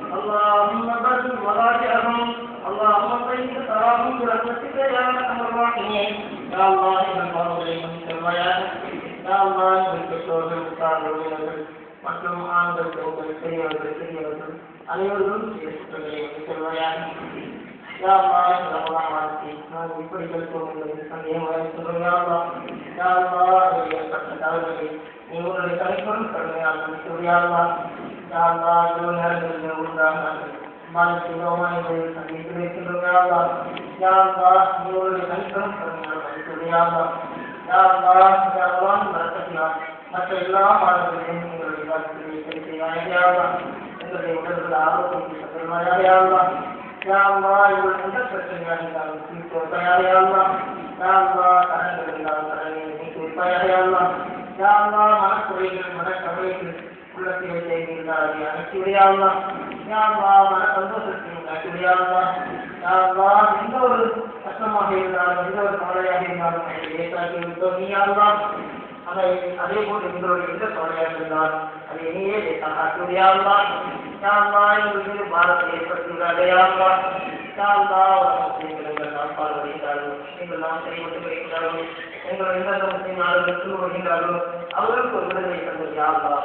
اللهم بارك مضاجعهم اللهم طيب ثراهم برحمتك يا ارحم الراحمين يا الله إن الفضلين سميان يا الله إن الكتاب المقارنين மற்றும் ஆண்கள் பெண்கள் பெரியவர்கள் சிறியவர்கள் அனைவரும் செல்வாயாக யா அல்லாஹ் இந்த ரமலான் மாதத்தை நான் இப்படி கழிப்போம் என்பது சந்தேகமாக சொல்கிறோம் யா அல்லாஹ் அதில் ஏற்பட்ட தவறுகளை நீ உன்னுடைய தனிப்பெரும் கருணையால் மன்னிக்கிறோம் யா அல்லாஹ் இரவு நேரங்களில் உண்டாக மாநிலமாக சந்தித்து வைக்கின்றோம் யா அல்லாஹ் நீ உன்னுடைய தனிப்பெரும் கருணையால் மன்னிக்கிறோம் யா அல்லாஹ் இந்த ரமலான் வரக்கத்தினால் மற்ற எல்லா மாணவர்களையும் எங்களுடைய வாழ்க்கையை சரி செய்வாயாக எங்களுடைய உடல்கள் ஆரோக்கியத்தை சத்தமாக எந்த பிரச்சனையாக இருந்தாலும் தீர்த்து வைப்பாயாக கடன்கள் இருந்தாலும் கடனை நீக்கி வைப்பாயாக மனக்குறைகள் மனக்கவலைகள் உள்ளத்தை வைத்து இருந்தால் அதை அனுப்பிவிடையாகலாம் மன சந்தோஷத்தையும் காட்டுவிடையாகலாம் எந்த ஒரு கஷ்டமாக இருந்தாலும் எந்த ஒரு கவலையாக இருந்தாலும் அதை லேசாக்கி விட்டோம் நீயாகலாம் அதே போல் எங்களுடைய எந்த கவலையாக இருந்தால் அதை நீயே காட்டுவிடையாகலாம் எங்களுக்கு பாரத்தை ஏற்படுத்துகிறார்கள் நீங்கள் நாம் செய்யப்பட்டு வருகிறார்கள் எங்கள் எந்த நாடுகளுக்கு வருகிறார்களோ அவர்களுக்கு ஒரு விடுதலை தந்தது யாருலா